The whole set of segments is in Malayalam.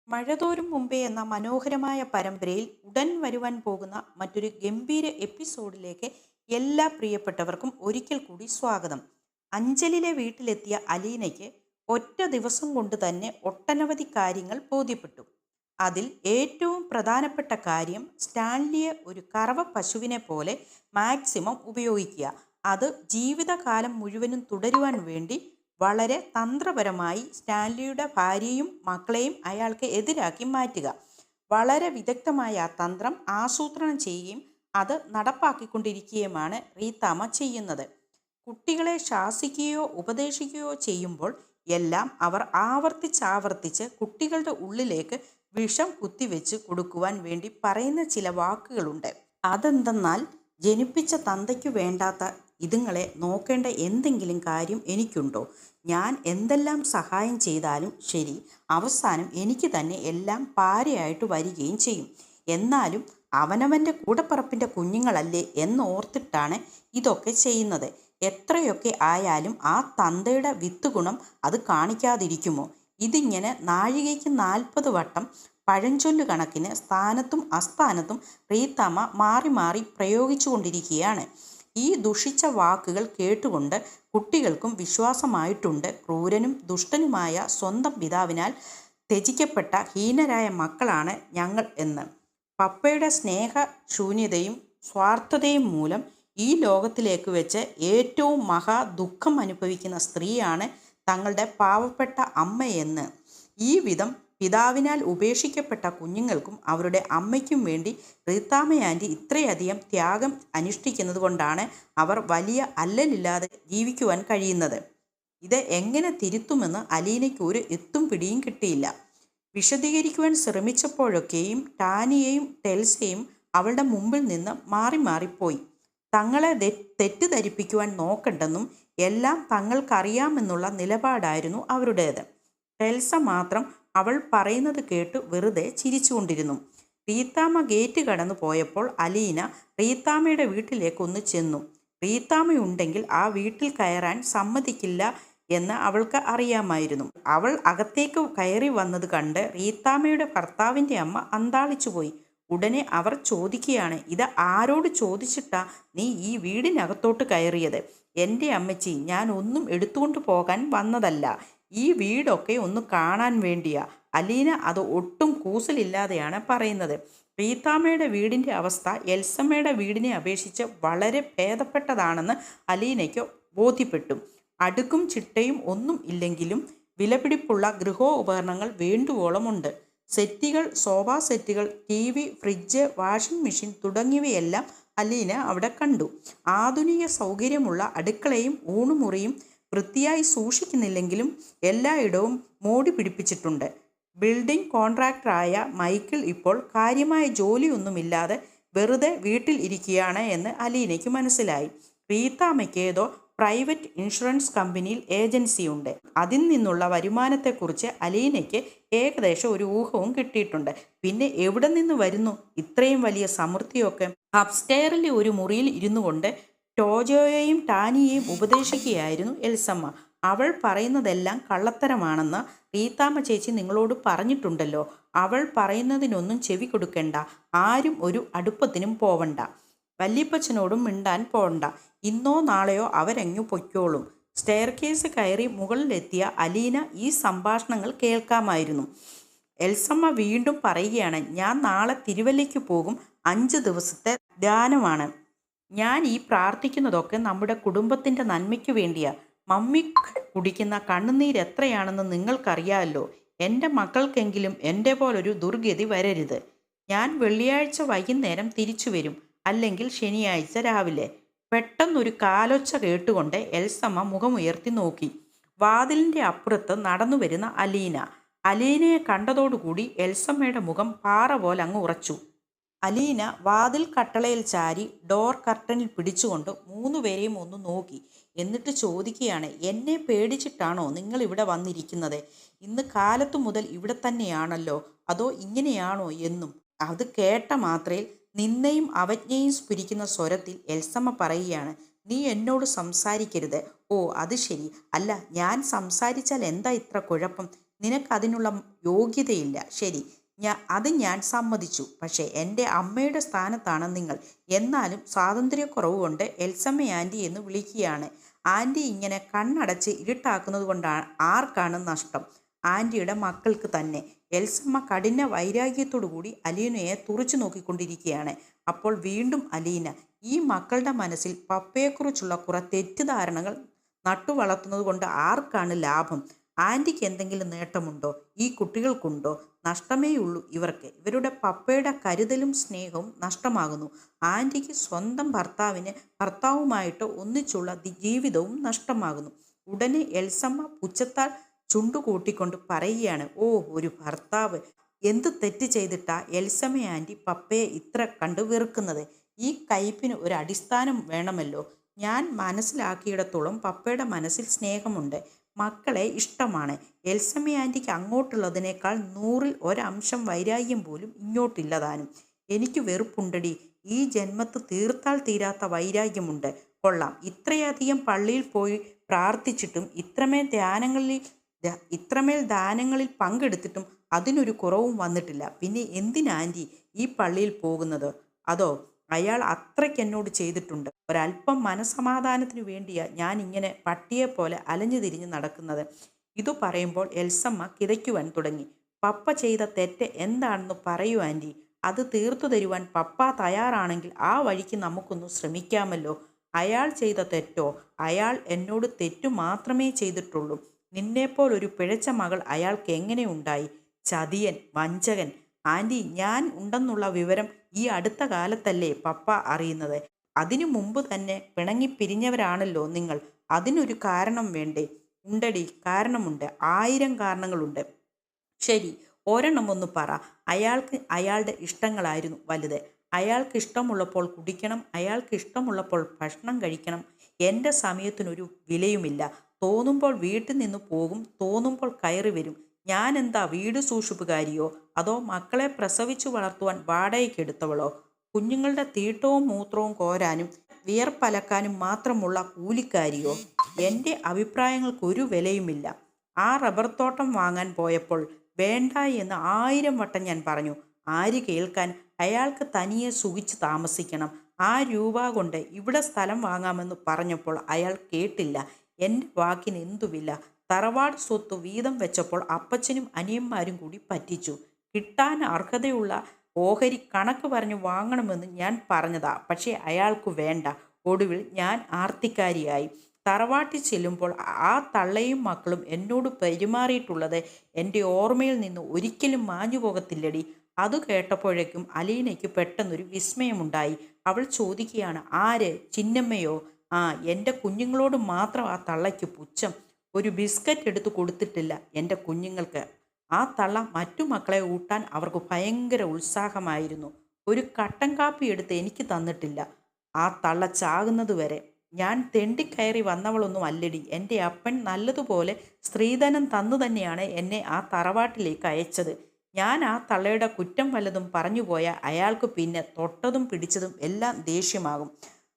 മഴതോരും മുമ്പേ എന്ന മനോഹരമായ പരമ്പരയിൽ ഉടൻ വരുവാൻ പോകുന്ന മറ്റൊരു ഗംഭീര എപ്പിസോഡിലേക്ക് എല്ലാ പ്രിയപ്പെട്ടവർക്കും ഒരിക്കൽ കൂടി സ്വാഗതം. അഞ്ചലിലെ വീട്ടിലെത്തിയ അലീനയ്ക്ക് ഒറ്റ ദിവസം കൊണ്ട് തന്നെ ഒട്ടനവധി കാര്യങ്ങൾ ബോധ്യപ്പെട്ടു. അതിൽ ഏറ്റവും പ്രധാനപ്പെട്ട കാര്യം സ്റ്റാൻലിയെ ഒരു കറവ പശുവിനെ പോലെ മാക്സിമം ഉപയോഗിക്കുക. അത് ജീവിതകാലം മുഴുവനും തുടരുവാൻ വേണ്ടി വളരെ തന്ത്രപരമായി സ്റ്റാൻലിയുടെ ഭാര്യയും മക്കളെയും അയാൾക്ക് എതിരാക്കി മാറ്റുക. വളരെ വിദഗ്ധമായ ആ തന്ത്രം ആസൂത്രണം ചെയ്യുകയും അത് നടപ്പാക്കിക്കൊണ്ടിരിക്കുകയുമാണ് റീത്താമ്മ ചെയ്യുന്നത്. കുട്ടികളെ ശാസിക്കുകയോ ഉപദേശിക്കുകയോ ചെയ്യുമ്പോൾ എല്ലാം അവർ ആവർത്തിച്ചാവർത്തിച്ച് കുട്ടികളുടെ ഉള്ളിലേക്ക് വിഷം കുത്തിവെച്ച് കൊടുക്കുവാൻ വേണ്ടി പറയുന്ന ചില വാക്കുകളുണ്ട്. അതെന്തെന്നാൽ, ജനിപ്പിച്ച തന്തയ്ക്കു വേണ്ടാത്ത ഇതുങ്ങളെ നോക്കേണ്ട എന്തെങ്കിലും കാര്യം എനിക്കുണ്ടോ? ഞാൻ എന്തെല്ലാം സഹായം ചെയ്താലും ശരി, അവസാനം എനിക്ക് തന്നെ എല്ലാം പാരയായിട്ട് വരികയും ചെയ്യും. എന്നാലും അവനവൻ്റെ കൂടപ്പറപ്പിൻ്റെ കുഞ്ഞുങ്ങളല്ലേ എന്നോർത്തിട്ടാണ് ഇതൊക്കെ ചെയ്യുന്നത്. എത്രയൊക്കെ ആയാലും ആ തന്തയുടെ വിത്ത് ഗുണം അത് കാണിക്കാതിരിക്കുമോ? ഇതിങ്ങനെ നാഴികയ്ക്ക് 40 വട്ടം പഴഞ്ചൊല്ലു കണക്കിന് സ്ഥാനത്തും അസ്ഥാനത്തും റീത്താമ്മ മാറി മാറി പ്രയോഗിച്ചു കൊണ്ടിരിക്കുകയാണ്. ഈ ദുഷിച്ച വാക്കുകൾ കേട്ടുകൊണ്ട് കുട്ടികൾക്കും വിശ്വാസമായിട്ടുണ്ട് ക്രൂരനും ദുഷ്ടനുമായ സ്വന്തം പിതാവിനാൽ ത്യജിക്കപ്പെട്ട ഹീനരായ മക്കളാണ് ഞങ്ങൾ എന്ന്. പപ്പയുടെ സ്നേഹശൂന്യതയും സ്വാർത്ഥതയും മൂലം ഈ ലോകത്തിലേക്ക് വെച്ച് ഏറ്റവും മഹാ ദുഃഖം അനുഭവിക്കുന്ന സ്ത്രീയാണ് തങ്ങളുടെ പാവപ്പെട്ട അമ്മയെന്ന്. ഈ വിധം പിതാവിനാൽ ഉപേക്ഷിക്കപ്പെട്ട കുഞ്ഞുങ്ങൾക്കും അവരുടെ അമ്മയ്ക്കും വേണ്ടി റീത്താമ്മയാൻറ്റി ഇത്രയധികം ത്യാഗം അനുഷ്ഠിക്കുന്നത് കൊണ്ടാണ് അവർ വലിയ അല്ലലില്ലാതെ ജീവിക്കുവാൻ കഴിയുന്നത്. ഇത് എങ്ങനെ തിരുത്തുമെന്ന് അലീനയ്ക്ക് ഒരു എത്തും പിടിയും കിട്ടിയില്ല. വിശദീകരിക്കുവാൻ ശ്രമിച്ചപ്പോഴൊക്കെയും ടാനിയയും ടെൽസയും അവളുടെ മുമ്പിൽ നിന്ന് മാറി മാറിപ്പോയി. തങ്ങളെ തെറ്റിദ്ധരിപ്പിക്കുവാൻ നോക്കണ്ടെന്നും എല്ലാം തങ്ങൾക്കറിയാമെന്നുള്ള നിലപാടായിരുന്നു അവരുടേത്. ടെൽസ മാത്രം അവൾ പറയുന്നത് കേട്ട് വെറുതെ ചിരിച്ചുകൊണ്ടിരുന്നു. റീത്താമ്മ ഗേറ്റ് കടന്നു പോയപ്പോൾ അലീന റീത്താമ്മയുടെ വീട്ടിലേക്കൊന്ന് ചെന്നു. റീത്താമ്മയുണ്ടെങ്കിൽ ആ വീട്ടിൽ കയറാൻ സമ്മതിക്കില്ല എന്ന് അവൾക്ക് അറിയാമായിരുന്നു. അവൾ അകത്തേക്ക് കയറി വന്നത് കണ്ട് റീത്താമ്മയുടെ ഭർത്താവിൻ്റെ അമ്മ അന്താളിച്ചുപോയി. ഉടനെ അവർ ചോദിക്കുകയാണ്, ഇത് ആരോട് ചോദിച്ചിട്ടാ നീ ഈ വീടിനകത്തോട്ട് കയറിയത്? എൻ്റെ അമ്മച്ചി, ഞാൻ ഒന്നും എടുത്തുകൊണ്ട് പോകാൻ വന്നതല്ല. ഈ വീടൊക്കെ ഒന്ന് കാണാൻ വേണ്ടിയാ. അലീന അത് ഒട്ടും കൂസലില്ലാതെയാണ് പറയുന്നത്. റീത്താമ്മയുടെ വീടിൻ്റെ അവസ്ഥ എൽസമ്മയുടെ വീടിനെ അപേക്ഷിച്ച് വളരെ ഭേദപ്പെട്ടതാണെന്ന് അലീനയ്ക്ക് ബോധ്യപ്പെട്ടു. അടുക്കും ചിട്ടയും ഒന്നും ഇല്ലെങ്കിലും വിലപിടിപ്പുള്ള ഗൃഹോപകരണങ്ങൾ വേണ്ടുവോളമുണ്ട്. സെറ്റുകൾ, സോഫ സെറ്റുകൾ, TV, ഫ്രിഡ്ജ്, വാഷിംഗ് മെഷീൻ തുടങ്ങിയവയെല്ലാം അലീന അവിടെ കണ്ടു. ആധുനിക സൗകര്യമുള്ള അടുക്കളയും ഊണുമുറിയും വൃത്തിയായി സൂക്ഷിക്കുന്നില്ലെങ്കിലും എല്ലായിടവും മോടി പിടിപ്പിച്ചിട്ടുണ്ട്. ബിൽഡിംഗ് കോൺട്രാക്ടറായ മൈക്കിൾ ഇപ്പോൾ കാര്യമായ ജോലിയൊന്നുമില്ലാതെ വെറുതെ വീട്ടിൽ ഇരിക്കുകയാണ് എന്ന് അലീനയ്ക്ക് മനസ്സിലായി. റീത്താമ്മയ്ക്ക് ഏതോ പ്രൈവറ്റ് ഇൻഷുറൻസ് കമ്പനിയിൽ ഏജൻസിയുണ്ട്. അതിൽ നിന്നുള്ള വരുമാനത്തെക്കുറിച്ച് അലീനയ്ക്ക് ഏകദേശം ഒരു ഊഹവും കിട്ടിയിട്ടുണ്ട്. പിന്നെ എവിടെ നിന്ന് വരുന്നു ഇത്രയും വലിയ സമൃദ്ധിയൊക്കെ? അപ്സ്റ്റെയറിലെ ഒരു മുറിയിൽ ഇരുന്നു കൊണ്ട് ടോജോയെയും ടാനിയെയും ഉപദേശിക്കുകയായിരുന്നു എൽസമ്മ. അവൾ പറയുന്നതെല്ലാം കള്ളത്തരമാണെന്ന് റീത്താമ്മ ചേച്ചി നിങ്ങളോട് പറഞ്ഞിട്ടുണ്ടല്ലോ. അവൾ പറയുന്നതിനൊന്നും ചെവി കൊടുക്കണ്ട. ആരും ഒരു അടുപ്പത്തിനും പോവണ്ട. വല്യപ്പച്ചനോടും മിണ്ടാൻ പോകണ്ട. ഇന്നോ നാളെയോ അവരങ്ങു പൊയ്ക്കോളും. സ്റ്റെയർ കേസ് കയറി മുകളിലെത്തിയ അലീന ഈ സംഭാഷണങ്ങൾ കേൾക്കാമായിരുന്നു. എൽസമ്മ വീണ്ടും പറയുകയാണ്, ഞാൻ നാളെ തിരുവല്ലയ്ക്ക് പോകും. 5 ദിവസത്തെ ധ്യാനമാണ്. ഞാൻ ഈ പ്രാർത്ഥിക്കുന്നതൊക്കെ നമ്മുടെ കുടുംബത്തിൻ്റെ നന്മയ്ക്ക് വേണ്ടിയാ. മമ്മി കുടിക്കുന്ന കണ്ണുനീര് എത്രയാണെന്ന് നിങ്ങൾക്കറിയാമല്ലോ. എൻ്റെ മക്കൾക്കെങ്കിലും എൻ്റെ പോലൊരു ദുർഗതി വരരുത്. ഞാൻ വെള്ളിയാഴ്ച വൈകുന്നേരം തിരിച്ചു വരും, അല്ലെങ്കിൽ ശനിയാഴ്ച രാവിലെ. പെട്ടെന്നൊരു കാലൊച്ച കേട്ടുകൊണ്ട് എൽസമ്മ മുഖമുയർത്തി നോക്കി. വാതിലിൻ്റെ അപ്പുറത്ത് നടന്നു വരുന്ന അലീന. അലീനയെ കണ്ടതോടുകൂടി എൽസമ്മയുടെ മുഖം പാറ പോലെ അങ്ങ് ഉറച്ചു. അലീന വാതിൽ കട്ടളയിൽ ചാരി ഡോർ കർട്ടനിൽ പിടിച്ചുകൊണ്ട് 3 പേരെയും ഒന്ന് നോക്കി. എന്നിട്ട് ചോദിക്കുകയാണ്, എന്നെ പേടിച്ചിട്ടാണോ നിങ്ങൾ ഇവിടെ വന്നിരിക്കുന്നത്? ഇന്ന് കാലത്തു മുതൽ ഇവിടെ തന്നെയാണല്ലോ, അതോ ഇങ്ങനെയാണോ എന്നും? അത് കേട്ട മാത്രയിൽ നിന്നെയും അവജ്ഞയും സ്ഫുരിക്കുന്ന സ്വരത്തിൽ എൽസമ്മ പറയുകയാണ്, നീ എന്നോട് സംസാരിക്കരുത്. ഓ അത് ശരി. അല്ല, ഞാൻ സംസാരിച്ചാൽ എന്താ ഇത്ര കുഴപ്പം? നിനക്കതിനുള്ള യോഗ്യതയില്ല. ശരി, അത് ഞാൻ സമ്മതിച്ചു. പക്ഷേ എൻ്റെ അമ്മയുടെ സ്ഥാനത്താണ് നിങ്ങൾ. എന്നാലും സ്വാതന്ത്ര്യക്കുറവ് കൊണ്ട് എൽസമ്മ ആൻറ്റി എന്ന് വിളിക്കുകയാണ്. ആൻറ്റി ഇങ്ങനെ കണ്ണടച്ച് ഇരുട്ടാക്കുന്നത് കൊണ്ടാണ് ആർക്കാണ് നഷ്ടം? ആൻറ്റിയുടെ മക്കൾക്ക് തന്നെ. എൽസമ്മ കഠിന വൈരാഗ്യത്തോടു കൂടി അലീനയെ തുറച്ചു നോക്കിക്കൊണ്ടിരിക്കുകയാണ്. അപ്പോൾ വീണ്ടും അലീന, ഈ മക്കളുടെ മനസ്സിൽ പപ്പയെക്കുറിച്ചുള്ള കുറെ തെറ്റിദ്ധാരണകൾ നട്ടുവളർത്തുന്നത് കൊണ്ട് ആർക്കാണ് ലാഭം? ആൻറ്റിക്ക് എന്തെങ്കിലും നേട്ടമുണ്ടോ? ഈ കുട്ടികൾക്കുണ്ടോ? നഷ്ടമേയുള്ളൂ ഇവർക്ക്. ഇവരുടെ പപ്പയുടെ കരുതലും സ്നേഹവും നഷ്ടമാകുന്നു. ആൻറ്റിക്ക് സ്വന്തം ഭർത്താവുമായിട്ട് ഒന്നിച്ചുള്ള ജീവിതവും നഷ്ടമാകുന്നു. ഉടനെ എൽസമ്മ പുച്ഛത്താൽ ചുണ്ടുകൂട്ടിക്കൊണ്ട് പറയുകയാണ്, ഓ, ഒരു ഭർത്താവ്! എന്ത് തെറ്റ് ചെയ്തിട്ടാ എൽസമ്മ ആൻറ്റി പപ്പയെ ഇത്ര കണ്ട് വെറുക്കുന്നത്? ഈ കയ്പിന് ഒരു അടിസ്ഥാനം വേണമല്ലോ. ഞാൻ മനസ്സിലാക്കിയിടത്തോളം പപ്പയുടെ മനസ്സിൽ സ്നേഹമുണ്ട്, മക്കളെ ഇഷ്ടമാണ്. എൽസമ്മ ആൻറ്റിക്ക് അങ്ങോട്ടുള്ളതിനേക്കാൾ 100-ൽ 1 വൈരാഗ്യം പോലും ഇങ്ങോട്ടില്ലതാനും. എനിക്ക് വെറുപ്പുണ്ടടി. ഈ ജന്മത്ത് തീർത്താൽ തീരാത്ത വൈരാഗ്യമുണ്ട്. കൊള്ളാം, ഇത്രയധികം പള്ളിയിൽ പോയി പ്രാർത്ഥിച്ചിട്ടും ഇത്രമേൽ ദാനങ്ങളിൽ പങ്കെടുത്തിട്ടും അതിനൊരു കുറവും വന്നിട്ടില്ല. പിന്നെ എന്തിനാ ആൻറ്റി ഈ പള്ളിയിൽ പോകുന്നത്? അതോ അയാൾ അത്രയ്ക്ക് എന്നോട് ചെയ്തിട്ടുണ്ട്. ഒരല്പം മനസമാധാനത്തിനു വേണ്ടിയാ ഞാൻ ഇങ്ങനെ പട്ടിയെപ്പോലെ അലഞ്ഞു തിരിഞ്ഞ് നടക്കുന്നത്. ഇതു പറയുമ്പോൾ എൽസമ്മ കിതയ്ക്കുവാൻ തുടങ്ങി. പപ്പ ചെയ്ത തെറ്റ് എന്താണെന്ന് പറയൂ ആൻറ്റി. അത് തീർത്തു തരുവാൻ പപ്പ തയ്യാറാണെങ്കിൽ ആ വഴിക്ക് നമുക്കൊന്ന് ശ്രമിക്കാമല്ലോ. അയാൾ ചെയ്ത തെറ്റോ? അയാൾ എന്നോട് തെറ്റു മാത്രമേ ചെയ്തിട്ടുള്ളൂ. നിന്നെപ്പോലൊരു പിഴച്ച മകൾ അയാൾക്ക് എങ്ങനെ ഉണ്ടായി? ചതിയൻ, വഞ്ചകൻ! ആൻറ്റി, ഞാൻ ഉണ്ടെന്നുള്ള വിവരം ഈ അടുത്ത കാലത്തല്ലേ പപ്പ അറിയുന്നത്? അതിനു മുമ്പ് തന്നെ പിണങ്ങിപ്പിരിഞ്ഞവരാണല്ലോ നിങ്ങൾ. അതിനൊരു കാരണം വേണ്ടേ? ഉണ്ടടി, കാരണമുണ്ട്. 1000 കാരണങ്ങളുണ്ട്. ശരി, ഒരെണ്ണം ഒന്ന് പറ. അയാൾക്ക് അയാളുടെ ഇഷ്ടങ്ങളായിരുന്നു വലുത്. അയാൾക്ക് ഇഷ്ടമുള്ളപ്പോൾ കുടിക്കണം, അയാൾക്ക് ഇഷ്ടമുള്ളപ്പോൾ ഭക്ഷണം കഴിക്കണം. എൻ്റെ സമയത്തിനൊരു വിലയുമില്ല. തോന്നുമ്പോൾ വീട്ടിൽ നിന്ന് പോകും, തോന്നുമ്പോൾ കയറി വരും. ഞാനെന്താ വീട് സൂക്ഷിപ്പുകാരിയോ? അതോ മക്കളെ പ്രസവിച്ചു വളർത്തുവാൻ വാടകയ്ക്കെടുത്തവളോ? കുഞ്ഞുങ്ങളുടെ തീട്ടവും മൂത്രവും കോരാനും വിയർപ്പലക്കാനും മാത്രമുള്ള കൂലിക്കാരിയോ? എൻ്റെ അഭിപ്രായങ്ങൾക്കൊരു വിലയുമില്ല. ആ റബ്ബർ തോട്ടം വാങ്ങാൻ പോയപ്പോൾ വേണ്ട എന്ന് 1000 വട്ടം ഞാൻ പറഞ്ഞു. ആര് കേൾക്കാൻ? അയാൾക്ക് തനിയെ സുഖിച്ച് താമസിക്കണം. ആ രൂപ കൊണ്ട് ഇവിടെ സ്ഥലം വാങ്ങാമെന്ന് പറഞ്ഞപ്പോൾ അയാൾ കേട്ടില്ല. എൻ്റെ വാക്കിന് എന്തുവില്ല. തറവാട് സ്വത്ത് വീതം വെച്ചപ്പോൾ അപ്പച്ചനും അനിയന്മാരും കൂടി പറ്റിച്ചു. കിട്ടാൻ അർഹതയുള്ള ഓഹരി കണക്ക് പറഞ്ഞ് വാങ്ങണമെന്ന് ഞാൻ പറഞ്ഞതാ. പക്ഷേ അയാൾക്ക് വേണ്ട. ഒടുവിൽ ഞാൻ ആർത്തിക്കാരിയായി. തറവാട്ടിൽ ചെല്ലുമ്പോൾ ആ തള്ളയും മക്കളും എന്നോട് പെരുമാറിയിട്ടുള്ളത് എൻ്റെ ഓർമ്മയിൽ നിന്ന് ഒരിക്കലും മാഞ്ഞു പോകത്തില്ലടി. അത് കേട്ടപ്പോഴേക്കും അലീനയ്ക്ക് പെട്ടെന്നൊരു വിസ്മയമുണ്ടായി. അവൾ ചോദിക്കുകയാണ്, ആര്? ചിന്നമ്മയോ? ആ, എൻ്റെ കുഞ്ഞുങ്ങളോട് മാത്രം ആ തള്ളയ്ക്ക് പുച്ഛം. ഒരു ബിസ്ക്കറ്റ് എടുത്ത് കൊടുത്തിട്ടില്ല എൻ്റെ കുഞ്ഞുങ്ങൾക്ക്. ആ തള്ള മറ്റു മക്കളെ ഊട്ടാൻ അവർക്ക് ഭയങ്കര ഉത്സാഹമായിരുന്നു. ഒരു കട്ടൻ കാപ്പി എടുത്ത് എനിക്ക് തന്നിട്ടില്ല ആ തള്ള ചാകുന്നത് വരെ. ഞാൻ തെണ്ടിക്കയറി വന്നവളൊന്നും അല്ലടി. എൻ്റെ അപ്പൻ നല്ലതുപോലെ സ്ത്രീധനം തന്നു തന്നെയാണ് എന്നെ ആ തറവാട്ടിലേക്ക് അയച്ചത്. ഞാൻ ആ തള്ളയുടെ കുറ്റം വല്ലതും പറഞ്ഞു പോയാൽ അയാൾക്ക് പിന്നെ തൊട്ടതും പിടിച്ചതും എല്ലാം ദേഷ്യമാകും.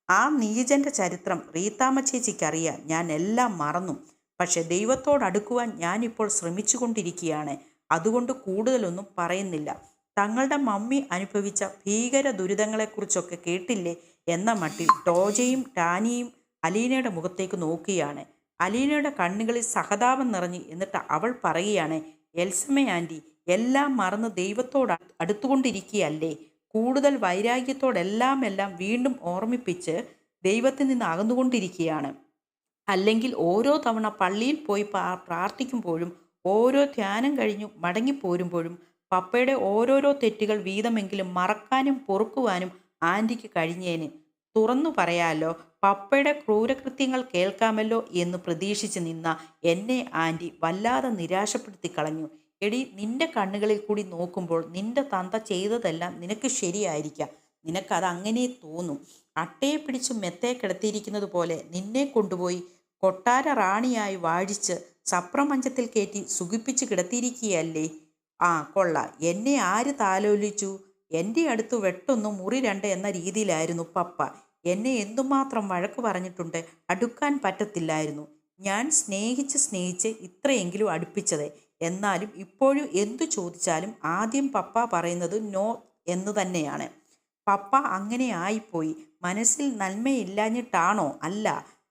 ആ നീചൻ്റെ ചരിത്രം റീത്താമ്മ ചേച്ചിക്കറിയാം. ഞാൻ എല്ലാം മറന്നു. പക്ഷെ ദൈവത്തോടടുക്കുവാൻ ഞാനിപ്പോൾ ശ്രമിച്ചു കൊണ്ടിരിക്കുകയാണ്. അതുകൊണ്ട് കൂടുതലൊന്നും പറയുന്നില്ല. തങ്ങളുടെ മമ്മി അനുഭവിച്ച ഭീകര ദുരിതങ്ങളെക്കുറിച്ചൊക്കെ കേട്ടില്ലേ എന്ന മട്ടിൽ ടോജയും ടാനിയും അലീനയുടെ മുഖത്തേക്ക് നോക്കുകയാണ്. അലീനയുടെ കണ്ണുകളിൽ സഹതാപം നിറഞ്ഞു. എന്നിട്ട് അവൾ പറയുകയാണ്, എൽസമ്മ ആൻറ്റി, എല്ലാം മറന്ന് ദൈവത്തോട് അടുത്തുകൊണ്ടിരിക്കുകയല്ലേ? കൂടുതൽ വൈരാഗ്യത്തോടെല്ലാം വീണ്ടും ഓർമ്മിപ്പിച്ച് ദൈവത്തിൽ നിന്ന് അകന്നുകൊണ്ടിരിക്കുകയാണ്. അല്ലെങ്കിൽ ഓരോ തവണ പള്ളിയിൽ പോയി പ്രാർത്ഥിക്കുമ്പോഴും ഓരോ ധ്യാനം കഴിഞ്ഞു മടങ്ങിപ്പോരുമ്പോഴും പപ്പയുടെ ഓരോരോ തെറ്റുകൾ വീതമെങ്കിലും മറക്കാനും പൊറുക്കുവാനും ആൻറ്റിക്ക് കഴിഞ്ഞേന്. തുറന്നു പറയാലോ, പപ്പയുടെ ക്രൂരകൃത്യങ്ങൾ കേൾക്കാമല്ലോ എന്ന് പ്രതീക്ഷിച്ച് നിന്ന എന്നെ ആൻറ്റി വല്ലാതെ നിരാശപ്പെടുത്തി കളഞ്ഞു. എടി, നിന്റെ കണ്ണുകളിൽ കൂടി നോക്കുമ്പോൾ നിന്റെ തന്ത ചെയ്തതെല്ലാം നിനക്ക് ശരിയായിരിക്കാം. നിനക്കത് അങ്ങനെ തോന്നും. അട്ടയെ പിടിച്ച് മെത്തയെ കിടത്തിയിരിക്കുന്നത് പോലെ നിന്നെ കൊണ്ടുപോയി കൊട്ടാര റാണിയായി വാഴിച്ച് സപ്രമഞ്ചത്തിൽ കയറ്റി സുഖിപ്പിച്ച് കിടത്തിയിരിക്കുകയല്ലേ? ആ, കൊള്ളാം. എന്നെ ആര് താലോലിച്ചു? എൻ്റെ അടുത്ത് വെട്ടൊന്ന് മുറി 2 എന്ന രീതിയിലായിരുന്നു പപ്പ. എന്നെ എന്തുമാത്രം വഴക്ക് പറഞ്ഞിട്ടുണ്ട്. അടുക്കാൻ പറ്റത്തില്ലായിരുന്നു. ഞാൻ സ്നേഹിച്ച് ഇത്രയെങ്കിലും അടുപ്പിച്ചത്. എന്നാലും ഇപ്പോഴും എന്തു ചോദിച്ചാലും ആദ്യം പപ്പ പറയുന്നത് നോ എന്ന് തന്നെയാണ്. പപ്പ അങ്ങനെ ആയിപ്പോയി. മനസ്സിൽ നന്മയില്ലാഞ്ഞിട്ടാണോ? അല്ല.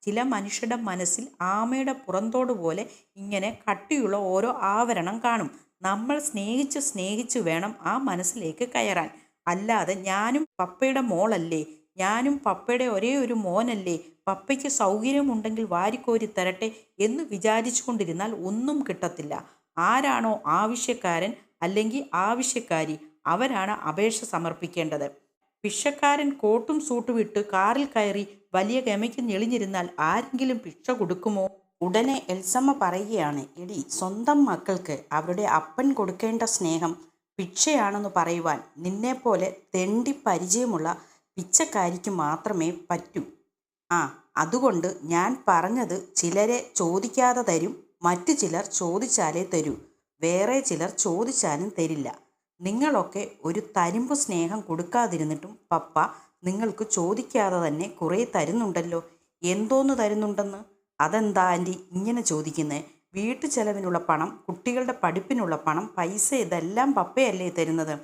ചില മനുഷ്യരുടെ മനസ്സിൽ ആമയുടെ പുറന്തോട് പോലെ ഇങ്ങനെ കട്ടിയുള്ള ഓരോ ആവരണം കാണും. നമ്മൾ സ്നേഹിച്ച് സ്നേഹിച്ച് വേണം ആ മനസ്സിലേക്ക് കയറാൻ. അല്ലാതെ ഞാനും പപ്പയുടെ മോളല്ലേ, ഞാനും പപ്പയുടെ ഒരേ ഒരു മോനല്ലേ, പപ്പയ്ക്ക് സൗകര്യമുണ്ടെങ്കിൽ വാരിക്കോരി തരട്ടെ എന്ന് വിചാരിച്ചു കൊണ്ടിരുന്നാൽ ഒന്നും കിട്ടത്തില്ല. ആരാണോ ആവശ്യക്കാരൻ അല്ലെങ്കിൽ ആവശ്യക്കാരി, അവരാണ് അപേക്ഷ സമർപ്പിക്കേണ്ടത്. ഭിക്ഷക്കാരൻ കോട്ടും സൂട്ടും ഇട്ട് കാറിൽ കയറി വലിയ ഗമയ്ക്ക് ഞെളിഞ്ഞിരുന്നാൽ ആരെങ്കിലും ഭിക്ഷ കൊടുക്കുമോ? ഉടനെ എൽസമ്മ പറയുകയാണ്, എടി, സ്വന്തം മക്കൾക്ക് അവരുടെ അപ്പൻ കൊടുക്കേണ്ട സ്നേഹം ഭിക്ഷയാണെന്ന് പറയുവാൻ നിന്നെപ്പോലെ തെണ്ടി പരിചയമുള്ള പിച്ചക്കാരിക്ക് മാത്രമേ പറ്റൂ. ആ, അതുകൊണ്ട് ഞാൻ പറഞ്ഞത്, ചിലരെ ചോദിക്കാതെ തരും, മറ്റു ചിലർ ചോദിച്ചാലേ തരൂ, വേറെ ചിലർ ചോദിച്ചാലും തരില്ല. നിങ്ങളൊക്കെ ഒരു തരിമ്പ് സ്നേഹം കൊടുക്കാതിരുന്നിട്ടും പപ്പ നിങ്ങൾക്ക് ചോദിക്കാതെ തന്നെ കുറേ തരുന്നുണ്ടല്ലോ. എന്തോന്ന് തരുന്നുണ്ടെന്ന്? അതെന്താ ആൻറ്റി ഇങ്ങനെ ചോദിക്കുന്നേ? വീട്ടു ചെലവിനുള്ള പണം, കുട്ടികളുടെ പഠിപ്പിനുള്ള പണം, പൈസ ഇതെല്ലാം പപ്പയല്ലേ തരുന്നത്?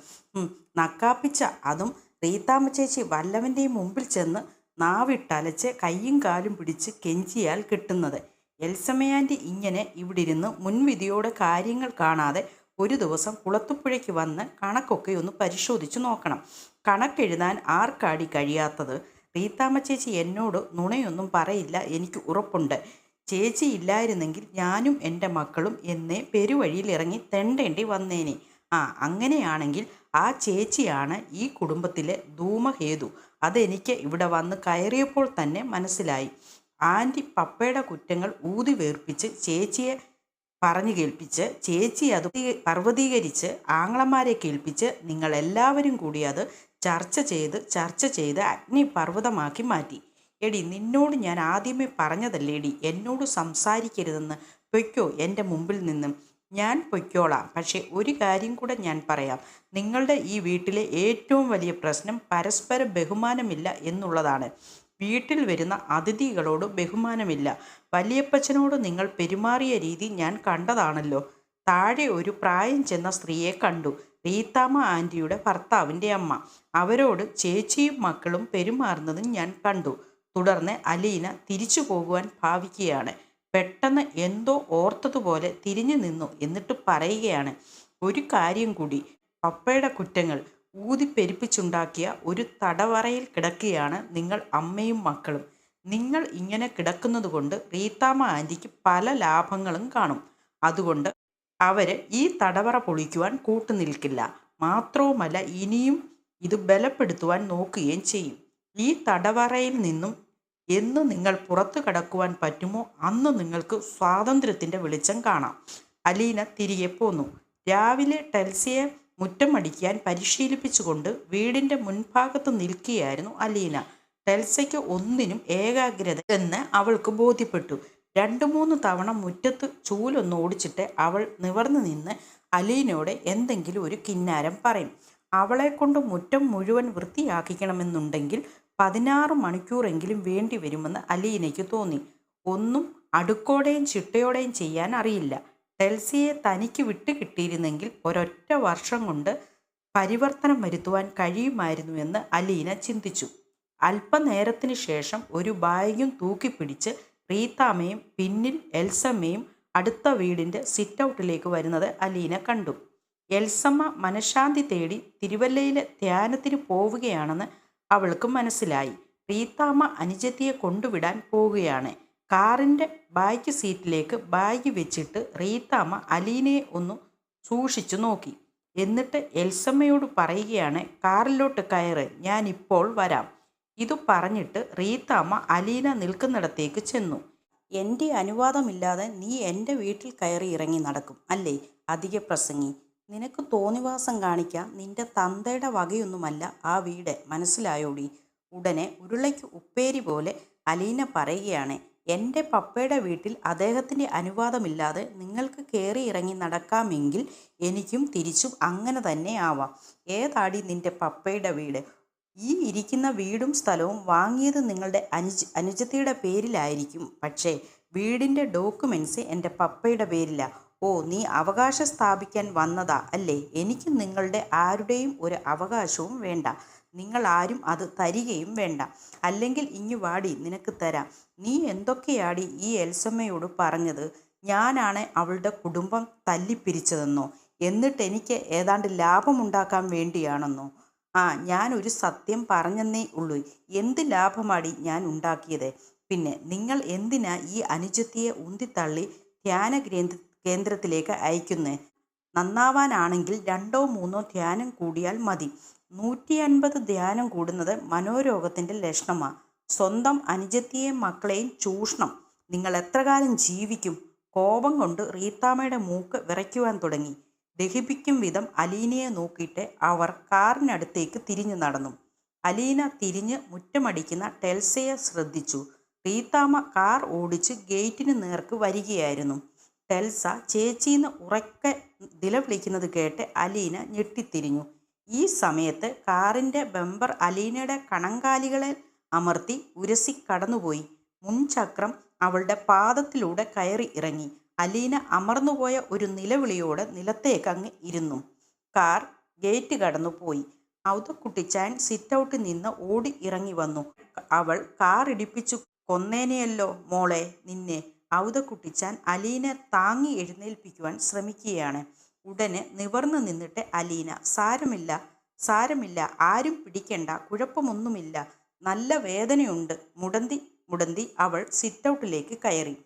നക്കാപ്പിച്ച. അതും റീത്താമ്മ ചേച്ചി വല്ലവൻ്റെയും മുമ്പിൽ ചെന്ന് നാവിട്ടലച്ച് കയ്യും കാലും പിടിച്ച് കെഞ്ചിയാൽ കിട്ടുന്നത്. എൽസമ്മയാൻറ്റി ഇങ്ങനെ ഇവിടിരുന്ന് മുൻവിധിയോടെ കാര്യങ്ങൾ കാണാതെ ഒരു ദിവസം കുളത്തുപുഴയ്ക്ക് വന്ന് കണക്കൊക്കെ ഒന്ന് പരിശോധിച്ചു നോക്കണം. കണക്കെഴുതാൻ ആർക്കാടി കഴിയാത്തത്? റീത്താമ്മ ചേച്ചി എന്നോട് നുണയൊന്നും പറയില്ല, എനിക്ക് ഉറപ്പുണ്ട്. ചേച്ചി ഇല്ലായിരുന്നെങ്കിൽ ഞാനും എൻ്റെ മക്കളും എന്നേ പെരുവഴിയിൽ ഇറങ്ങി തെണ്ടേണ്ടി വന്നേനെ. അങ്ങനെയാണെങ്കിൽ ആ ചേച്ചിയാണ് ഈ കുടുംബത്തിലെ ധൂമഹേതു. അതെനിക്ക് ഇവിടെ വന്ന് കയറിയപ്പോൾ തന്നെ മനസ്സിലായി. ആൻറ്റി പപ്പയുടെ കുറ്റങ്ങൾ ഊതി വേർപ്പിച്ച് ചേച്ചിയെ പറഞ്ഞു കേൾപ്പിച്ച്, ചേച്ചി അത് പർവ്വതീകരിച്ച് ആങ്ങളമാരെ കേൾപ്പിച്ച് നിങ്ങളെല്ലാവരും കൂടി അത് ചർച്ച ചെയ്ത് അഗ്നിപർവ്വതമാക്കി മാറ്റി. എടി, നിന്നോട് ഞാൻ ആദ്യമേ പറഞ്ഞതല്ലേടി എന്നോട് സംസാരിക്കരുതെന്ന്? പൊയ്ക്കോ എൻ്റെ മുമ്പിൽ നിന്നും. ഞാൻ പൊയ്ക്കോളാം. പക്ഷേ ഒരു കാര്യം കൂടെ ഞാൻ പറയാം. നിങ്ങളുടെ ഈ വീട്ടിലെ ഏറ്റവും വലിയ പ്രശ്നം പരസ്പര ബഹുമാനമില്ല എന്നുള്ളതാണ്. വീട്ടിൽ വരുന്ന അതിഥികളോട് ബഹുമാനമില്ല. വലിയപ്പച്ചനോട് നിങ്ങൾ പെരുമാറിയ രീതി ഞാൻ കണ്ടതാണല്ലോ. താഴെ ഒരു പ്രായം ചെന്ന സ്ത്രീയെ കണ്ടു, റീത്താമ്മ ആൻറ്റിയുടെ ഭർത്താവിൻ്റെ അമ്മ. അവരോട് ചേച്ചിയും മക്കളും പെരുമാറുന്നതും ഞാൻ കണ്ടു. തുടർന്ന് അലീന തിരിച്ചു പോകുവാൻ ഭാവിക്കുകയാണ്. പെട്ടെന്ന് എന്തോ ഓർത്തതുപോലെ തിരിഞ്ഞു നിന്നു. എന്നിട്ട് പറയുകയാണ്, ഒരു കാര്യം കൂടി. പപ്പയുടെ കുറ്റങ്ങൾ ഊതിപ്പെരുപ്പിച്ചുണ്ടാക്കിയ ഒരു തടവറയിൽ കിടക്കുകയാണ് നിങ്ങൾ അമ്മയും മക്കളും. നിങ്ങൾ ഇങ്ങനെ കിടക്കുന്നത് കൊണ്ട് റീത്താമ്മ ആൻറ്റിക്ക് പല ലാഭങ്ങളും കാണും. അതുകൊണ്ട് അവർ ഈ തടവറ പൊളിക്കുവാൻ കൂട്ടുനിൽക്കില്ല. മാത്രവുമല്ല, ഇനിയും ഇത് ബലപ്പെടുത്തുവാൻ നോക്കുകയും ചെയ്യും. ഈ തടവറയിൽ നിന്നും എന്ന് നിങ്ങൾ പുറത്തു കടക്കുവാൻ പറ്റുമോ അന്ന് നിങ്ങൾക്ക് സ്വാതന്ത്ര്യത്തിൻ്റെ വെളിച്ചം കാണാം. അലീന തിരികെ പോന്നു. രാവിലെ ടെൽസിയെ മുറ്റമടിക്കാൻ പരിശീലിപ്പിച്ചുകൊണ്ട് വീടിൻ്റെ മുൻഭാഗത്ത് നിൽക്കുകയായിരുന്നു അലീന. ടെൽസയ്ക്ക് ഒന്നിനും ഏകാഗ്രത എന്ന് അവൾക്ക് ബോധ്യപ്പെട്ടു. 2-3 തവണ മുറ്റത്ത് ചൂലൊന്ന് ഓടിച്ചിട്ട് അവൾ നിവർന്നു നിന്ന് അലീനയോട് എന്തെങ്കിലും ഒരു കിന്നാരം പറയും. അവളെ കൊണ്ട് മുറ്റം മുഴുവൻ വൃത്തിയാക്കിക്കണമെന്നുണ്ടെങ്കിൽ 16 മണിക്കൂറെങ്കിലും വേണ്ടി വരുമെന്ന് അലീനയ്ക്ക് തോന്നി. ഒന്നും അടുക്കോടെയും ചിട്ടയോടെയും ചെയ്യാൻ അറിയില്ല. ടെൽസിയെ തനിക്ക് വിട്ടുകിട്ടിയിരുന്നെങ്കിൽ ഒരൊറ്റ വർഷം കൊണ്ട് പരിവർത്തനം വരുത്തുവാൻ കഴിയുമായിരുന്നുവെന്ന് അലീന ചിന്തിച്ചു. അല്പനേരത്തിന് ശേഷം ഒരു ബാഗും തൂക്കിപ്പിടിച്ച് റീത്താമ്മയും പിന്നിൽ എൽസമ്മയും അടുത്ത വീടിൻ്റെ സിറ്റൗട്ടിലേക്ക് വരുന്നത് അലീന കണ്ടു. എൽസമ്മ മനഃശാന്തി തേടി തിരുവല്ലയിലെ ധ്യാനത്തിന് പോവുകയാണെന്ന് അവൾക്ക് മനസ്സിലായി. റീത്താമ്മ അനുജത്തിയെ കൊണ്ടുവിടാൻ പോവുകയാണ്. കാറിൻ്റെ ബാക്ക് സീറ്റിലേക്ക് ബാഗ് വെച്ചിട്ട് റീത്താമ്മ അലീനയെ ഒന്ന് സൂക്ഷിച്ചു നോക്കി. എന്നിട്ട് എൽസമ്മയോട് പറയുകയാണ്, കാറിലോട്ട് കയറ്, ഞാനിപ്പോൾ വരാം. ഇതു പറഞ്ഞിട്ട് റീത്താമ്മ അലീന നിൽക്കുന്നിടത്തേക്ക് ചെന്നു. എൻ്റെ അനുവാദമില്ലാതെ നീ എൻ്റെ വീട്ടിൽ കയറി ഇറങ്ങി നടക്കും അല്ലേ? അധിക പ്രസംഗി. നിനക്ക് തോന്നിവാസം കാണിക്കാൻ നിൻ്റെ തന്തയുടെ വകയൊന്നുമല്ല ആ വീട്, മനസ്സിലായോടി? ഉടനെ ഉരുളയ്ക്ക് ഉപ്പേരി പോലെ അലീന പറയുകയാണ്, എൻ്റെ പപ്പയുടെ വീട്ടിൽ അദ്ദേഹത്തിൻ്റെ അനുവാദമില്ലാതെ നിങ്ങൾക്ക് കയറി ഇറങ്ങി നടക്കാമെങ്കിൽ എനിക്കും തിരിച്ചും അങ്ങനെ തന്നെ ആവാം. ഏതാടി നിൻ്റെ പപ്പയുടെ വീട്? ഈ ഇരിക്കുന്ന വീടും സ്ഥലവും വാങ്ങിയത് നിങ്ങളുടെ അനുജത്തിയുടെ പേരിലായിരിക്കും, പക്ഷേ വീടിൻ്റെ ഡോക്യുമെൻറ്റ്സ് എൻ്റെ പപ്പയുടെ പേരില്ല. ഓ, നീ അവകാശം സ്ഥാപിക്കാൻ വന്നതാ അല്ലേ? എനിക്ക് നിങ്ങളുടെ ആരുടെയും ഒരു അവകാശവും വേണ്ട. നിങ്ങൾ ആരും അത് തരികയും വേണ്ട. അല്ലെങ്കിൽ ഇങ്ങു വാടി, നിനക്ക് തരാം. നീ എന്തൊക്കെയാടി ഈ എൽസമ്മയോട് പറഞ്ഞത്? ഞാനാണ് അവളുടെ കുടുംബം തല്ലിപ്പിരിച്ചതെന്നോ? എന്നിട്ട് എനിക്ക് ഏതാണ്ട് ലാഭമുണ്ടാക്കാൻ വേണ്ടിയാണെന്നോ? ആ, ഞാൻ ഒരു സത്യം പറഞ്ഞെന്നേ ഉള്ളൂ. എന്ത് ലാഭമാടി ഞാൻ ഉണ്ടാക്കിയത്? പിന്നെ നിങ്ങൾ എന്തിനാ ഈ അനുജത്തിയെ ഉന്തിത്തള്ളി ധ്യാന കേന്ദ്രത്തിലേക്ക് അയക്കുന്നേ? നന്നാവാനാണെങ്കിൽ 2ഓ 3ഓ ധ്യാനം കൂടിയാൽ മതി. 150 ധ്യാനം കൂടുന്നത് മനോരോഗത്തിൻ്റെ ലക്ഷണമാ. സ്വന്തം അനുജത്തിയെയും മക്കളെയും ചൂഷണം. നിങ്ങൾ എത്ര കാലം ജീവിക്കും? കോപം കൊണ്ട് റീത്താമ്മയുടെ മൂക്ക് വിറയ്ക്കുവാൻ തുടങ്ങി. ദഹിപ്പിക്കും വിധം അലീനയെ നോക്കിയിട്ട് അവർ കാറിനടുത്തേക്ക് തിരിഞ്ഞു നടന്നു. അലീന തിരിഞ്ഞ് മുറ്റമടിക്കുന്ന ടെൽസയെ ശ്രദ്ധിച്ചു. റീത്താമ്മ കാർ ഓടിച്ച് ഗേറ്റിന് നേർക്ക് വരികയായിരുന്നു. ടെൽസ ചേച്ചീന്ന് ഉറക്കെ നിലവിളിക്കുന്നത് കേട്ട് അലീന ഞെട്ടിത്തിരിഞ്ഞു. ഈ സമയത്ത് കാറിൻ്റെ ബമ്പർ അലീനയുടെ കണങ്കാലികളെ അമർത്തി ഉരസി കടന്നുപോയി. മുൻചക്രം അവളുടെ പാദത്തിലൂടെ കയറി ഇറങ്ങി. അലീന അമർന്നുപോയ ഒരു നിലവിളിയോടെ നിലത്തേക്കങ്ങ് ഇരുന്നു. കാർ ഗേറ്റ് കടന്നു പോയി. ഔതക്കുട്ടിച്ചാൻ സിറ്റൗട്ടിൽ നിന്ന് ഓടി ഇറങ്ങി വന്നു. അവൾ കാർ ഇടിപ്പിച്ചു കൊന്നേനെയല്ലോ മോളെ നിന്നെ. ഔതക്കുട്ടിച്ചാൻ അലീനെ താങ്ങി എഴുന്നേൽപ്പിക്കുവാൻ ശ്രമിക്കുകയാണ്. ഉടനെ നിവർന്നു നിന്നിട്ട് അലീന, സാരമില്ല സാരമില്ല, ആരും പിടിക്കണ്ട, കുഴപ്പമൊന്നുമില്ല, നല്ല വേദനയുണ്ട്, മുടന്തി അവൾ സിറ്റൗട്ടിലേക്ക് കയറി.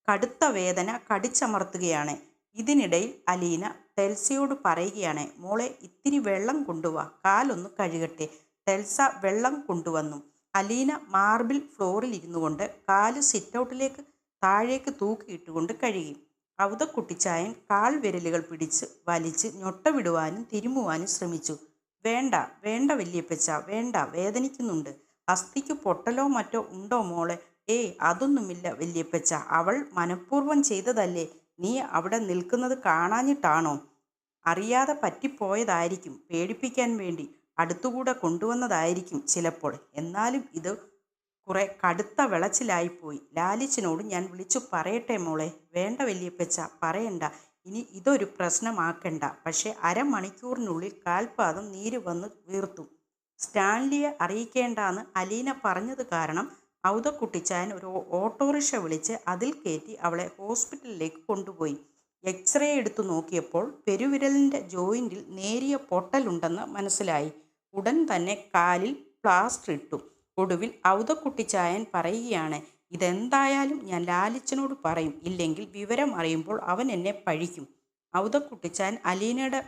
കടുത്ത വേദന കടിച്ചമർത്തുകയാണ്. ഇതിനിടയിൽ അലീന ടെൽസയോട് പറയുകയാണ്, മോളെ ഇത്തിരി വെള്ളം കൊണ്ടുവാ, കാലൊന്ന് കഴുകട്ടെ. ടെൽസ വെള്ളം കൊണ്ടുവന്നു. അലീന മാർബിൾ ഫ്ലോറിൽ ഇരുന്നു കൊണ്ട് കാല് സിറ്റൗട്ടിലേക്ക് താഴേക്ക് തൂക്കിയിട്ടുകൊണ്ട് കഴുകി. ഔതക്കുട്ടിച്ചായൻ കാൽ വിരലുകൾ പിടിച്ച് വലിച്ച് ഞൊട്ട വിടുവാനും തിരുമുവാനും ശ്രമിച്ചു. വേണ്ട വേണ്ട വല്യപ്പച്ച, വേണ്ട, വേദനിക്കുന്നുണ്ട്. അസ്ഥിക്ക് പൊട്ടലോ മറ്റോ ഉണ്ടോ മോളെ? ഏയ്, അതൊന്നുമില്ല വല്യപ്പച്ച, അവൾ മനഃപൂർവ്വം ചെയ്തതല്ലേ. നീ അവിടെ നിൽക്കുന്നത് കാണാഞ്ഞിട്ടാണോ? അറിയാതെ പറ്റിപ്പോയതായിരിക്കും, പേടിപ്പിക്കാൻ വേണ്ടി അടുത്തുകൂടെ കൊണ്ടുവന്നതായിരിക്കും ചിലപ്പോൾ. എന്നാലും ഇത് കുറെ കടുത്ത വിളച്ചിലായിപ്പോയി. ലാലിച്ചനോട് ഞാൻ വിളിച്ചു പറയട്ടെ മോളെ? വേണ്ട വല്യപ്പച്ച, പറയണ്ട. ഇനി ഇതൊരു പ്രശ്നമാക്കണ്ട. പക്ഷേ അരമണിക്കൂറിനുള്ളിൽ കാൽപാദം നീര് വന്ന് വീർത്തു. സ്റ്റാൻലിയെ അറിയിക്കേണ്ടാന്ന് അലീന പറഞ്ഞത് കാരണം ഔതക്കുട്ടിച്ചാൻ ഒരു ഓട്ടോറിക്ഷ വിളിച്ച് അതിൽ കയറ്റി അവളെ ഹോസ്പിറ്റലിലേക്ക് കൊണ്ടുപോയി. എക്സ്റേ എടുത്തു നോക്കിയപ്പോൾ പെരുവിരലിൻ്റെ ജോയിൻറ്റിൽ നേരിയ പൊട്ടലുണ്ടെന്ന് മനസ്സിലായി. ഉടൻ തന്നെ കാലിൽ പ്ലാസ്റ്റർ ഇട്ടു. ഒടുവിൽ ഔതക്കുട്ടിച്ചായൻ പറയുകയാണ്, ഇതെന്തായാലും ഞാൻ ലാലിച്ചനോട് പറയും, ഇല്ലെങ്കിൽ വിവരം അറിയുമ്പോൾ അവൻ എന്നെ പഴിക്കും. ഔതക്കുട്ടിച്ചാൻ അലീനയുടെ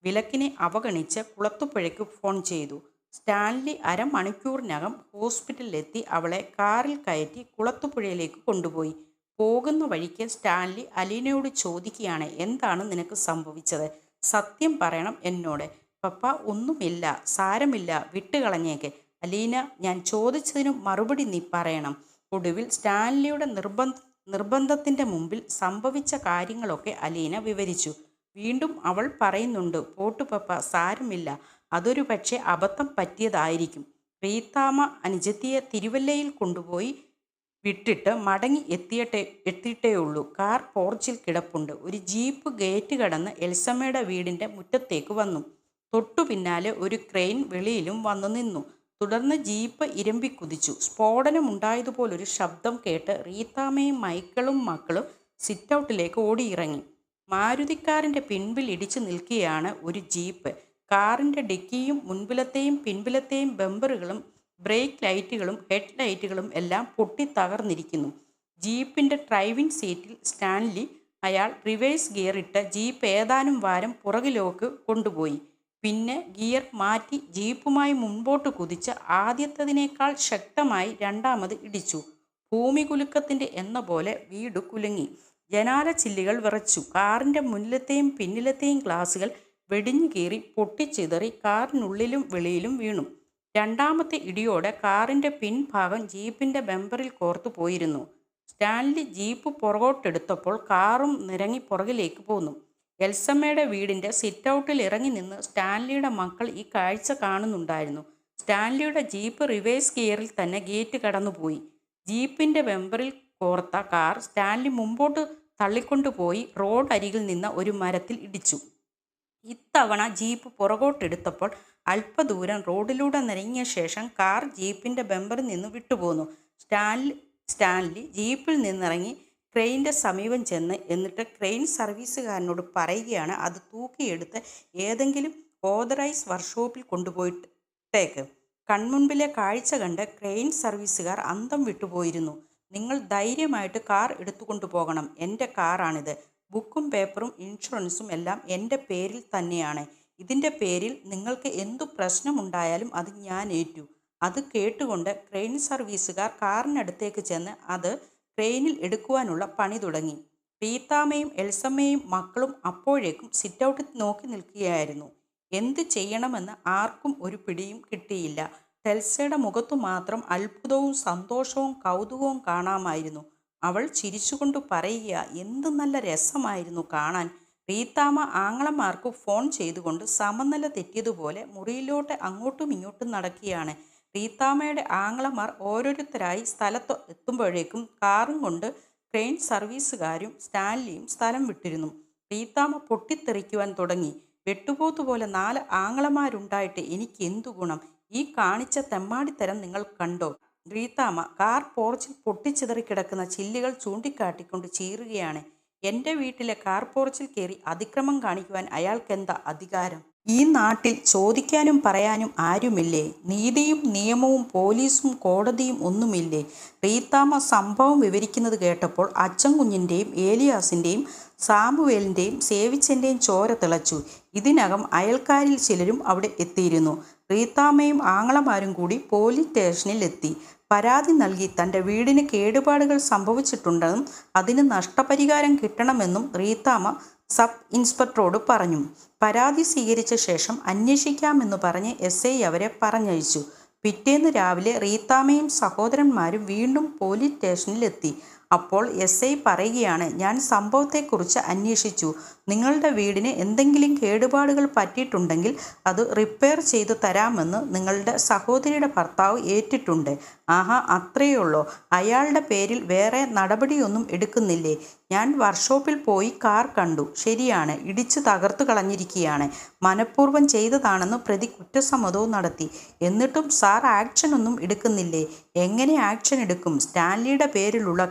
വിലക്കിനെ അവഗണിച്ച് കുളത്തുപുഴയ്ക്ക് ഫോൺ ചെയ്തു. സ്റ്റാൻലി അരമണിക്കൂറിനകം ഹോസ്പിറ്റലിലെത്തി അവളെ കാറിൽ കയറ്റി കുളത്തുപുഴയിലേക്ക് കൊണ്ടുപോയി. പോകുന്ന വഴിക്ക് സ്റ്റാൻലി അലീനയോട് ചോദിക്കുകയാണ്, എന്താണ് നിനക്ക് സംഭവിച്ചത്? സത്യം പറയണം എന്നോട്. പപ്പ, ഒന്നുമില്ല, സാരമില്ല, വിട്ടുകളഞ്ഞേക്ക്. അലീന, ഞാൻ ചോദിച്ചതിന് മറുപടി നീ പറയണം. ഒടുവിൽ സ്റ്റാൻലിയുടെ നിർബന്ധത്തിൻ്റെ മുമ്പിൽ സംഭവിച്ച കാര്യങ്ങളൊക്കെ അലീന വിവരിച്ചു. വീണ്ടും അവൾ പറയുന്നുണ്ട്, പോട്ടു പപ്പ, സാരമില്ല, അതൊരു പക്ഷേ അബദ്ധം പറ്റിയതായിരിക്കും. റീത്താമ്മ അനുജത്തിയെ തിരുവല്ലയിൽ കൊണ്ടുപോയി വിട്ടിട്ട് മടങ്ങി എത്തിയിട്ടേ ഉള്ളൂ. കാർ പോർച്ചിൽ കിടപ്പുണ്ട്. ഒരു ജീപ്പ് ഗേറ്റ് കടന്ന് എൽസമ്മയുടെ വീടിൻ്റെ മുറ്റത്തേക്ക് വന്നു. തൊട്ടു പിന്നാലെ ഒരു ക്രെയിൻ വെളിയിലും വന്നു നിന്നു. തുടർന്ന് ജീപ്പ് ഇരമ്പിക്കുതിച്ചു. സ്ഫോടനമുണ്ടായതുപോലൊരു ശബ്ദം കേട്ട് റീത്താമ്മയും മൈക്കിളും മക്കളും സിറ്റൗട്ടിലേക്ക് ഓടിയിറങ്ങി. മാരുതിക്കാറിൻ്റെ പിൻപിൽ ഇടിച്ചു നിൽക്കുകയാണ് ഒരു ജീപ്പ്. കാറിൻ്റെ ഡിക്കിയും മുൻപിലത്തെയും പിൻപിലത്തെയും ബമ്പറുകളും ബ്രേക്ക് ലൈറ്റുകളും ഹെഡ് ലൈറ്റുകളും എല്ലാം പൊട്ടിത്തകർന്നിരിക്കുന്നു. ജീപ്പിൻ്റെ ഡ്രൈവിംഗ് സീറ്റിൽ സ്റ്റാൻലി. അയാൾ റിവേഴ്സ് ഗിയറിട്ട് ജീപ്പ് ഏതാനും വാരം പുറകിലേക്ക് കൊണ്ടുപോയി. പിന്നെ ഗിയർ മാറ്റി ജീപ്പുമായി മുൻപോട്ട് കുതിച്ച് ആദ്യത്തതിനേക്കാൾ ശക്തമായി രണ്ടാമത് ഇടിച്ചു. ഭൂമി കുലുക്കത്തിൻ്റെ എന്ന പോലെ വീട് കുലുങ്ങി. ജനാല ചില്ലുകൾ വിറച്ചു. കാറിൻ്റെ മുന്നിലത്തെയും പിന്നിലത്തെയും ഗ്ലാസുകൾ വെടിഞ്ഞു കീറി പൊട്ടിച്ചിതറി കാറിനുള്ളിലും വെളിയിലും വീണു. രണ്ടാമത്തെ ഇടിയോടെ കാറിൻ്റെ പിൻഭാഗം ജീപ്പിൻ്റെ ബമ്പറിൽ കോർത്തു പോയിരുന്നു. സ്റ്റാൻലി ജീപ്പ് പുറകോട്ടെടുത്തപ്പോൾ കാറും നിരങ്ങി പുറകിലേക്ക് പോന്നു. എൽസമ്മയുടെ വീടിൻ്റെ സിറ്റൗട്ടിൽ ഇറങ്ങി നിന്ന് സ്റ്റാൻലിയുടെ മക്കൾ ഈ കാഴ്ച കാണുന്നുണ്ടായിരുന്നു. സ്റ്റാൻലിയുടെ ജീപ്പ് റിവേഴ്സ് ഗിയറിൽ തന്നെ ഗേറ്റ് കടന്നുപോയി. ജീപ്പിൻ്റെ ബമ്പറിൽ കോർത്ത കാർ സ്റ്റാൻലി മുമ്പോട്ട് തള്ളിക്കൊണ്ടുപോയി റോഡരികിൽ നിന്ന ഒരു മരത്തിൽ ഇടിച്ചു. ഇത്തവണ ജീപ്പ് പുറകോട്ടെടുത്തപ്പോൾ അല്പദൂരം റോഡിലൂടെ നിരങ്ങിയ ശേഷം കാർ ജീപ്പിൻ്റെ ബമ്പറിൽ നിന്ന് വിട്ടുപോന്നു. സ്റ്റാൻലി ജീപ്പിൽ നിന്നിറങ്ങി ക്രെയിനിൻ്റെ സമീപം ചെന്ന് എന്നിട്ട് ക്രെയിൻ സർവീസുകാരനോട് പറയുകയാണ്, അത് തൂക്കിയെടുത്ത് ഏതെങ്കിലും ഓതറൈസ് വർക്ക്ഷോപ്പിൽ കൊണ്ടുപോയിട്ടേക്ക്. കൺമുൻപിലെ കാഴ്ച കണ്ട് ക്രെയിൻ സർവീസുകാർ അന്തം വിട്ടുപോയിരുന്നു. നിങ്ങൾ ധൈര്യമായിട്ട് കാർ എടുത്തുകൊണ്ടു പോകണം. എൻ്റെ കാറാണിത്. ബുക്കും പേപ്പറും ഇൻഷുറൻസും എല്ലാം എൻ്റെ പേരിൽ തന്നെയാണ്. ഇതിൻ്റെ പേരിൽ നിങ്ങൾക്ക് എന്തു പ്രശ്നമുണ്ടായാലും അത് ഞാൻ ഏറ്റു. അത് കേട്ടുകൊണ്ട് ക്രെയിൻ സർവീസുകാർ കാറിനടുത്തേക്ക് ചെന്ന് അത് ക്രെയിനിൽ എടുക്കുവാനുള്ള പണി തുടങ്ങി. റീത്താമ്മയും എൽസമ്മയും മക്കളും അപ്പോഴേക്കും സിറ്റൗട്ടിൽ നോക്കി നിൽക്കുകയായിരുന്നു. എന്ത് ചെയ്യണമെന്ന് ആർക്കും ഒരു പിടിയും കിട്ടിയില്ല. ടെൽസയുടെ മുഖത്തു മാത്രം അത്ഭുതവും സന്തോഷവും കൗതുകവും കാണാമായിരുന്നു. അവൾ ചിരിച്ചുകൊണ്ട് പറയുക, എന്ത് നല്ല രസമായിരുന്നു കാണാൻ. റീത്താമ്മ ആങ്ങളമാർക്ക് ഫോൺ ചെയ്തുകൊണ്ട് സമനില തെറ്റിയതുപോലെ മുറിയിലോട്ട് അങ്ങോട്ടും ഇങ്ങോട്ടും നടക്കുകയാണ്. റീത്താമ്മയുടെ ആങ്ങളമാർ ഓരോരുത്തരായി സ്ഥലത്ത് എത്തുമ്പോഴേക്കും കാറും കൊണ്ട് ട്രെയിൻ സർവീസുകാരും സ്റ്റാൻലിയും സ്ഥലം വിട്ടിരുന്നു. റീത്താമ്മ പൊട്ടിത്തെറിക്കുവാൻ തുടങ്ങി. വെട്ടുപോത്തുപോലെ 4 ആങ്ങളമാരുണ്ടായിട്ട് എനിക്ക് എന്തു ഗുണം? ഈ കാണിച്ച തെമ്മാടിത്തരം നിങ്ങൾ കണ്ടോ? റീത്താമ്മ കാർ പോർച്ചിൽ പൊട്ടിച്ചിതറിക്കിടക്കുന്ന ചില്ലുകൾ ചൂണ്ടിക്കാട്ടിക്കൊണ്ട് ചീറുകയാണ്. എൻ്റെ വീട്ടിലെ കാർ പോർച്ചിൽ കയറി അതിക്രമം കാണിക്കുവാൻ അയാൾക്കെന്താ അധികാരം? ഈ നാട്ടിൽ ചോദിക്കാനും പറയാനും ആരുമില്ലേ? നീതിയും നിയമവും പോലീസും കോടതിയും ഒന്നുമില്ലേ? റീത്താമ്മ സംഭവം വിവരിക്കുന്നത് കേട്ടപ്പോൾ അച്ഛൻ കുഞ്ഞിൻ്റെയും ഏലിയാസിൻ്റെയും സാമുവേലിൻ്റെയും സേവിച്ചൻ്റെയും ചോര തിളച്ചു. ഇതിനകം അയൽക്കാരിൽ ചിലരും അവിടെ എത്തിയിരുന്നു. റീത്താമ്മയും ആങ്ങളമാരും കൂടി പോലീസ് സ്റ്റേഷനിൽ എത്തി. പരാതി നൽകി തൻ്റെ വീടിന് കേടുപാടുകൾ സംഭവിച്ചിട്ടുണ്ടെന്നും അതിന് നഷ്ടപരിഹാരം കിട്ടണമെന്നും റീത്താമ്മ സബ് ഇൻസ്പെക്ടറോട് പറഞ്ഞു. പരാതി സ്വീകരിച്ച ശേഷം അന്വേഷിക്കാമെന്ന് പറഞ്ഞ് SI അവരെ പറഞ്ഞയച്ചു. പിറ്റേന്ന് രാവിലെ റീത്താമ്മയും സഹോദരന്മാരും വീണ്ടും പോലീസ് സ്റ്റേഷനിലെത്തി. അപ്പോൾ SI പറയുകയാണ്, ഞാൻ സംഭവത്തെക്കുറിച്ച് അന്വേഷിച്ചു. നിങ്ങളുടെ വീടിന് എന്തെങ്കിലും കേടുപാടുകൾ പറ്റിയിട്ടുണ്ടെങ്കിൽ അത് റിപ്പയർ ചെയ്തു തരാമെന്ന് നിങ്ങളുടെ സഹോദരിയുടെ ഭർത്താവ് ഏറ്റിട്ടുണ്ട്. ആഹാ, അത്രയുള്ളോ? അയാളുടെ പേരിൽ വേറെ നടപടിയൊന്നും എടുക്കുന്നില്ലേ? ഞാൻ വർക്ക്ഷോപ്പിൽ പോയി കാർ കണ്ടു. ശരിയാണ്, ഇടിച്ചു തകർത്തു കളഞ്ഞിരിക്കുകയാണ്. മനഃപൂർവ്വം ചെയ്തതാണെന്ന് പ്രതി കുറ്റസമ്മതവും നടത്തി. എന്നിട്ടും സാർ ആക്ഷൻ ഒന്നും എടുക്കുന്നില്ലേ? എങ്ങനെ ആക്ഷൻ എടുക്കും? സ്റ്റാൻലിയുടെ പേരിലുള്ള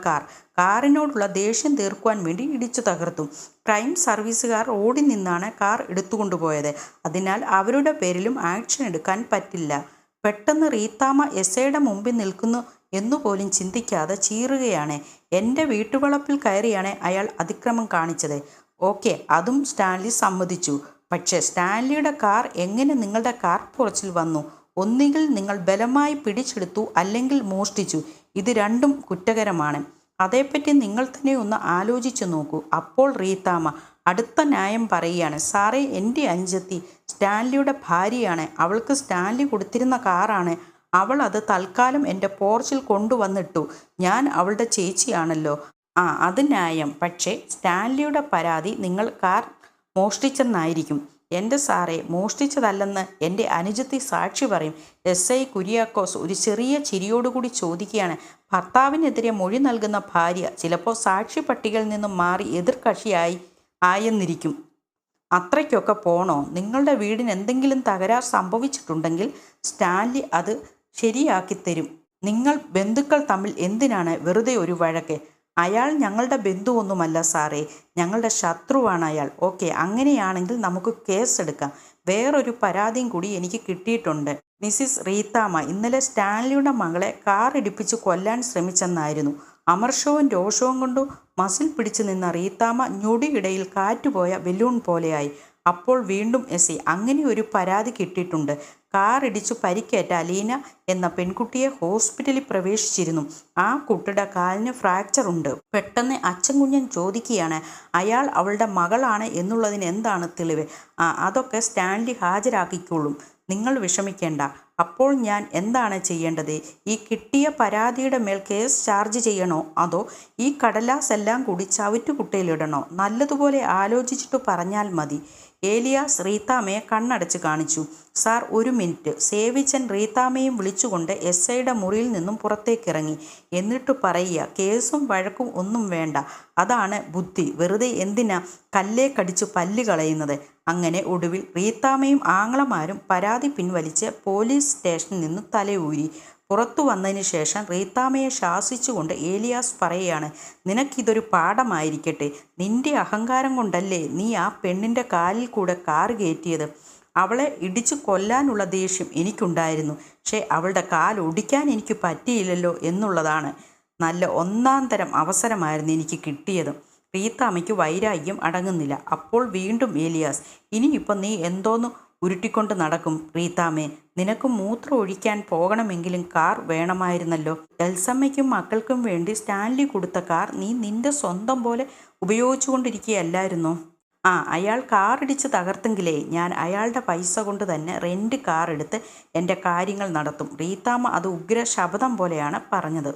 കാറിനോടുള്ള ദേഷ്യം തീർക്കുവാൻ വേണ്ടി ഇടിച്ചു തകർത്തു. ക്രൈം സർവീസുകാർ റോഡിൽ നിന്നാണ് കാർ എടുത്തുകൊണ്ടുപോയത്. അതിനാൽ അവരുടെ പേരിലും ആക്ഷൻ എടുക്കാൻ പറ്റില്ല. പെട്ടെന്ന് റീത്താമ്മ SIയുടെ മുമ്പിൽ നിൽക്കുന്നു എന്നുപോലും ചിന്തിക്കാതെ ചീറുകയാണ്. എൻ്റെ വീട്ടുവളപ്പിൽ കയറിയാണ് അയാൾ അതിക്രമം കാണിച്ചത്. ഓക്കെ, അതും സ്റ്റാൻലി സമ്മതിച്ചു. പക്ഷേ സ്റ്റാൻലിയുടെ കാർ എങ്ങനെ നിങ്ങളുടെ കാർ പോർച്ചിൽ വന്നു? ഒന്നുകിൽ നിങ്ങൾ ബലമായി പിടിച്ചെടുത്തു, അല്ലെങ്കിൽ മോഷ്ടിച്ചു. ഇത് രണ്ടും കുറ്റകരമാണ്. അതേപ്പറ്റി നിങ്ങൾ തന്നെ ഒന്ന് ആലോചിച്ചു നോക്കൂ. അപ്പോൾ റീത്താമ്മ അടുത്ത ന്യായം പറയുകയാണ്. സാറേ, എൻ്റെ അനുജത്തി സ്റ്റാൻലിയുടെ ഭാര്യയാണ്. അവൾക്ക് സ്റ്റാൻലി കൊടുത്തിരുന്ന കാറാണ്. അവൾ അത് തൽക്കാലം എൻ്റെ പോർച്ചിൽ കൊണ്ടുവന്നിട്ടു. ഞാൻ അവളുടെ ചേച്ചിയാണല്ലോ. അത് ന്യായം. പക്ഷേ സ്റ്റാൻലിയുടെ പരാതി നിങ്ങൾ കാർ മോഷ്ടിച്ചെന്നായിരിക്കും. എൻ്റെ സാറേ, മോഷ്ടിച്ചതല്ലെന്ന് എൻ്റെ അനുജത്തി സാക്ഷി പറയും. SI കുര്യാക്കോസ് ഒരു ചെറിയ ചിരിയോടുകൂടി ചോദിക്കുകയാണ്. ഭർത്താവിനെതിരെ മൊഴി നൽകുന്ന ഭാര്യ ചിലപ്പോൾ സാക്ഷി പട്ടികയിൽ നിന്നും മാറി ആയെന്നിരിക്കും. അത്രയ്ക്കൊക്കെ പോണോ? നിങ്ങളുടെ വീടിന് എന്തെങ്കിലും തകരാർ സംഭവിച്ചിട്ടുണ്ടെങ്കിൽ സ്റ്റാൻലി അത് ശരിയാക്കിത്തരും. നിങ്ങൾ ബന്ധുക്കൾ തമ്മിൽ എന്തിനാണ് വെറുതെ ഒരു വഴക്ക്? അയാൾ ഞങ്ങളുടെ ബന്ധുവൊന്നുമല്ല സാറേ, ഞങ്ങളുടെ ശത്രുവാണ് അയാൾ. ഓക്കെ, അങ്ങനെയാണെങ്കിൽ നമുക്ക് കേസെടുക്കാം. വേറൊരു പരാതിയും കൂടി എനിക്ക് കിട്ടിയിട്ടുണ്ട്. മിസ്സിസ് റീത്താമ്മ ഇന്നലെ സ്റ്റാൻലിയുടെ മകളെ കാർ ഇടിപ്പിച്ച് കൊല്ലാൻ ശ്രമിച്ചെന്നായിരുന്നു. അമർഷവും രോഷവും കൊണ്ട് മസിൽ പിടിച്ചു നിന്ന റീത്താമ്മ ഞൊടിയിടയിൽ കാറ്റുപോയ ബലൂൺ പോലെയായി. അപ്പോൾ വീണ്ടും SI, അങ്ങനെ ഒരു പരാതി കിട്ടിയിട്ടുണ്ട്. കാർ ഇടിച്ചു പരിക്കേറ്റ അലീന എന്ന പെൺകുട്ടിയെ ഹോസ്പിറ്റലിൽ പ്രവേശിച്ചിരുന്നു. ആ കുട്ടിയുടെ കാലിന് ഫ്രാക്ചർ ഉണ്ട്. പെട്ടെന്ന് അച്ഛൻ കുഞ്ഞൻ ചോദിക്കുകയാണ്, അയാൾ അവളുടെ മകളാണ് എന്നുള്ളതിന് എന്താണ് തെളിവ്? അതൊക്കെ സ്റ്റാൻലി ഹാജരാക്കിക്കോളും. നിങ്ങൾ വിഷമിക്കേണ്ട. അപ്പോൾ ഞാൻ എന്താണ് ചെയ്യേണ്ടത്? ഈ കിട്ടിയ പരാതിയുടെ മേൽ കേസ് ചാർജ് ചെയ്യണോ, അതോ ഈ കടലാസ് എല്ലാം കൂടി ചവറ്റുകുട്ടയിലിടണോ? നല്ലതുപോലെ ആലോചിച്ചിട്ട് പറഞ്ഞാൽ മതി. ഏലിയാസ് റീത്താമ്മയെ കണ്ണടച്ച് കാണിച്ചു. സാർ, ഒരു മിനിറ്റ്. സേവിച്ചൻ റീത്താമ്മയും വിളിച്ചുകൊണ്ട് SIയുടെ മുറിയിൽ നിന്നും പുറത്തേക്കിറങ്ങി. എന്നിട്ട് പറയുക, കേസും വഴക്കും ഒന്നും വേണ്ട. അതാണ് ബുദ്ധി. വെറുതെ എന്തിനാ കല്ലേ കടിച്ച് പല്ല് കളയുന്നത്? അങ്ങനെ ഒടുവിൽ റീത്താമ്മയും ആങ്ങളമാരും പരാതി പിൻവലിച്ച് പോലീസ് സ്റ്റേഷനിൽ നിന്ന് തലയൂരി. പുറത്തു വന്നതിന് ശേഷം റീത്താമ്മയെ ശാസിച്ചുകൊണ്ട് ഏലിയാസ് പറയുകയാണ്, നിനക്കിതൊരു പാഠമായിരിക്കട്ടെ. നിന്റെ അഹങ്കാരം കൊണ്ടല്ലേ നീ ആ പെണ്ണിൻ്റെ കാലിൽ കൂടെ കാറ് കയറ്റിയത്. അവളെ ഇടിച്ചു കൊല്ലാനുള്ള ദേഷ്യം എനിക്കുണ്ടായിരുന്നു. പക്ഷേ അവളുടെ കാൽ ഒടിക്കാൻ എനിക്ക് പറ്റിയില്ലല്ലോ എന്നുള്ളതാണ്. നല്ല ഒന്നാം തരം അവസരമായിരുന്നു എനിക്ക് കിട്ടിയത്. റീത്താമ്മയ്ക്ക് വൈരാഗ്യം അടങ്ങുന്നില്ല. അപ്പോൾ വീണ്ടും ഏലിയാസ്, ഇനിയിപ്പം നീ എന്തോന്ന് ഉരുട്ടിക്കൊണ്ട് നടക്കും റീത്താമ്മേ? നിനക്ക് മൂത്രം ഒഴിക്കാൻ പോകണമെങ്കിലും കാർ വേണമായിരുന്നല്ലോ. എൽസമ്മയ്ക്കും മക്കൾക്കും വേണ്ടി സ്റ്റാൻലി കൊടുത്ത കാർ നീ നിന്റെ സ്വന്തം പോലെ ഉപയോഗിച്ചുകൊണ്ടിരിക്കുകയല്ലായിരുന്നോ? അയാൾ കാറിടിച്ച് തകർത്തെങ്കിലേ ഞാൻ അയാളുടെ പൈസ കൊണ്ട് തന്നെ റെൻ്റ് കാർ എടുത്ത് എൻ്റെ കാര്യങ്ങൾ നടത്തും. റീത്താമ്മ അത് ഉഗ്ര ശപഥം പോലെയാണ് പറഞ്ഞത്.